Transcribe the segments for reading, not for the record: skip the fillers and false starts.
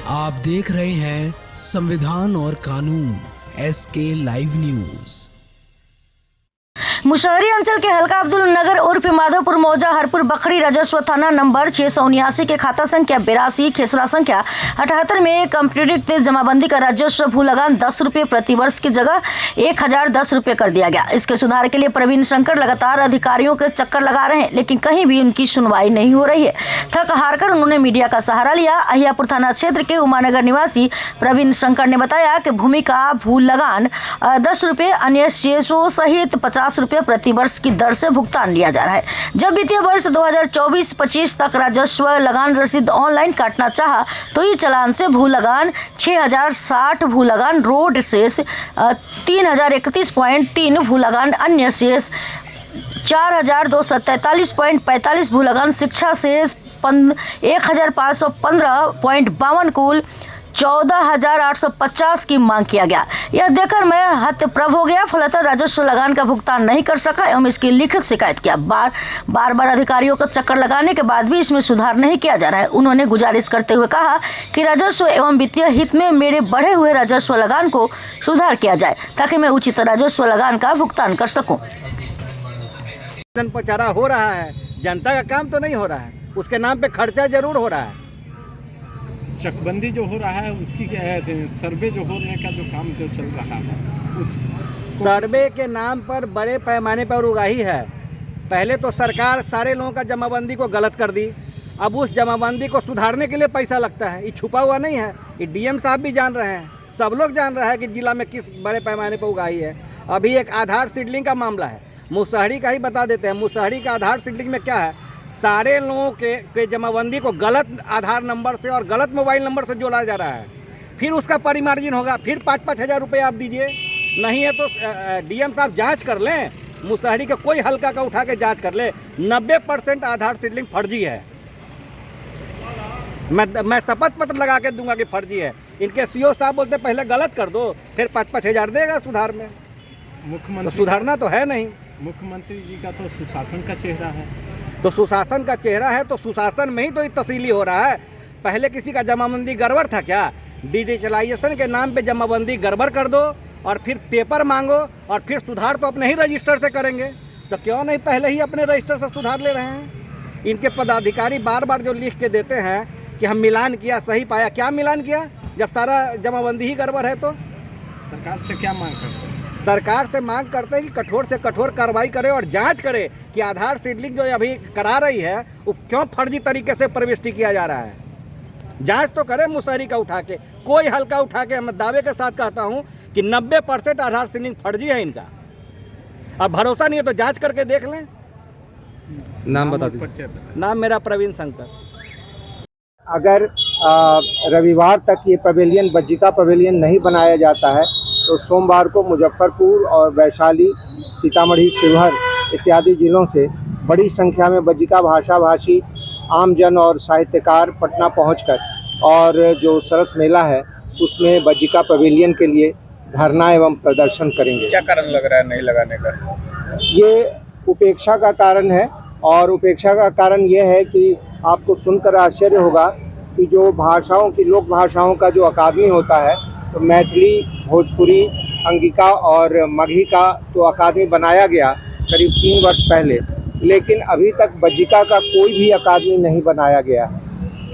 आप देख रहे हैं संविधान और कानून SK लाइव न्यूज। मुशहरी अंचल के हल्का अब्दुल नगर उर्फ माधोपुर मौजा हरपुर बखरी राजस्व थाना नंबर 679 के खाता संख्या 82 खेसरा संख्या 78 में कंप्यूटरीकृत जमाबंदी का राजस्व भू लगान 10 रुपये प्रति वर्ष की जगह 1010 रुपये कर दिया गया। इसके सुधार के लिए प्रवीण शंकर लगातार अधिकारियों के चक्कर लगा रहे हैं, लेकिन कहीं भी उनकी सुनवाई नहीं हो रही है। थक हार कर उन्होंने मीडिया का सहारा लिया। अहियापुर थाना क्षेत्र के उमानगर निवासी प्रवीण शंकर ने बताया कि भूमि का भू लगान 10 रुपये अन्य शेषों सहित 50 रुपये प्रति वर्ष की दर से भुगतान लिया जा रहा है। जब वित्तीय वर्ष 2024-25 तक राजस्व लगान रसीद ऑनलाइन काटना चाहा तो ई चालान से भू लगान 6060 भू लगान रोड शेष 3031.3 भू लगान अन्य शेष 4243.45 भू लगान शिक्षा शेष 1515.52 कुल 14,850 की मांग किया गया। यह देखकर मैं हतप्रभ हो गया। फलतः राजस्व लगान का भुगतान नहीं कर सका एवं इसकी लिखित शिकायत किया। बार अधिकारियों का चक्कर लगाने के बाद भी इसमें सुधार नहीं किया जा रहा है। उन्होंने गुजारिश करते हुए कहा कि राजस्व एवं वित्तीय हित में मेरे बढ़े हुए राजस्व लगान को सुधार किया जाए ताकि मैं उचित राजस्व लगान का भुगतान कर सकूं। प्रचार हो रहा है, जनता का काम तो नहीं हो रहा है, उसके नाम पे खर्चा जरूर हो रहा है। चकबंदी जो हो रहा है उसकी सर्वे जो होने का जो काम जो चल रहा है उस सर्वे के नाम पर बड़े पैमाने पर उगाही है। पहले तो सरकार सारे लोगों का जमाबंदी को गलत कर दी, अब उस जमाबंदी को सुधारने के लिए पैसा लगता है। ये छुपा हुआ नहीं है, ये DM साहब भी जान रहे हैं, सब लोग जान रहे हैं कि जिला में किस बड़े पैमाने पर उगाही है। अभी एक आधार सीडलिंग का मामला है, मुसहरी का ही बता देते हैं। मुसहरी का आधार सीडलिंग में क्या है, सारे लोगों के जमाबंदी को गलत आधार नंबर से और गलत मोबाइल नंबर से जोड़ा जा रहा है। फिर उसका परिमार्जिन होगा, फिर 5-5 हज़ार रुपये आप दीजिए। नहीं है तो DM साहब जांच कर लें, मुसहरी का कोई हल्का का उठा के जांच कर ले। 90% आधार सीडलिंग फर्जी है। मैं शपथ पत्र लगा के दूंगा कि फर्जी है। इनके CO साहब बोलते पहले गलत कर दो, फिर 5-5 हज़ार देगा सुधार में। मुख्यमंत्री तो सुधारना तो है नहीं। मुख्यमंत्री जी का तो सुशासन का चेहरा है, तो सुशासन का चेहरा है तो सुशासन में ही तो तसीली हो रहा है। पहले किसी का जमाबंदी गड़बड़ था क्या? डिजिटलाइजेशन के नाम पे जमाबंदी गड़बड़ कर दो और फिर पेपर मांगो और फिर सुधार तो अपने ही रजिस्टर से करेंगे, तो क्यों नहीं पहले ही अपने रजिस्टर से सुधार ले रहे हैं? इनके पदाधिकारी बार बार जो लिख के देते हैं कि हम मिलान किया, सही पाया। क्या मिलान किया जब सारा जमाबंदी ही गड़बड़ है? तो सरकार से क्या मांग करते हैं? सरकार से मांग करते हैं कि कठोर से कठोर कार्रवाई करे और जांच करे कि आधार सीडलिंग जो अभी करा रही है वो क्यों फर्जी तरीके से प्रविष्टि किया जा रहा है। जांच तो करे मुसहरी का उठा के, कोई हल्का उठा के। मैं दावे के साथ कहता हूं कि 90% आधार सीडलिंग फर्जी है इनका। अब भरोसा नहीं है तो जांच करके देख लें। नाम बता दीजिए। नाम मेरा प्रवीण शंकर। अगर रविवार तक ये पवेलियन बज्जिका पवेलियन नहीं बनाया जाता है तो सोमवार को मुजफ्फरपुर और वैशाली, सीतामढ़ी, शिवहर इत्यादि जिलों से बड़ी संख्या में बज्जिका भाषा भाषी आमजन और साहित्यकार पटना पहुंचकर और जो सरस मेला है उसमें बज्जिका पवेलियन के लिए धरना एवं प्रदर्शन करेंगे। क्या कारण लग रहा है नहीं लगाने का? ये उपेक्षा का कारण है और उपेक्षा का कारण ये है कि आपको सुनकर आश्चर्य होगा कि जो भाषाओं की लोक भाषाओं का जो अकादमी होता है तो मैथिली, भोजपुरी, अंगिका और मगही का तो अकादमी बनाया गया करीब 3 वर्ष पहले, लेकिन अभी तक बज्जिका का कोई भी अकादमी नहीं बनाया गया।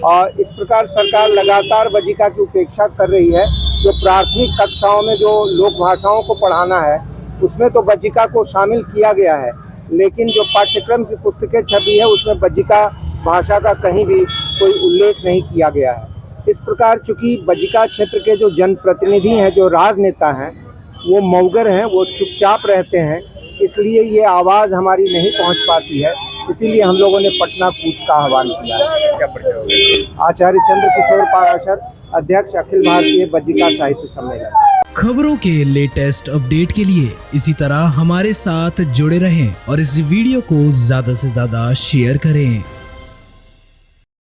और इस प्रकार सरकार लगातार बज्जिका की उपेक्षा कर रही है। जो प्राथमिक कक्षाओं में जो लोक भाषाओं को पढ़ाना है उसमें तो बज्जिका को शामिल किया गया है, लेकिन जो पाठ्यक्रम की पुस्तकें छपी है उसमें बज्जिका भाषा का कहीं भी कोई उल्लेख नहीं किया गया है। इस प्रकार चूँकि बज्जिका क्षेत्र के जो जनप्रतिनिधि हैं, जो राजनेता हैं, वो मौगर हैं, वो चुपचाप रहते हैं, इसलिए ये आवाज़ हमारी नहीं पहुंच पाती है। इसीलिए हम लोगों ने पटना कूच का आह्वान किया है। आचार्य चंद्रकिशोर पाराशर, अध्यक्ष अखिल भारतीय बज्जिका साहित्य सम्मेलन। खबरों के लेटेस्ट अपडेट के लिए इसी तरह हमारे साथ जुड़े रहें और इस वीडियो को ज्यादा से ज्यादा शेयर करें।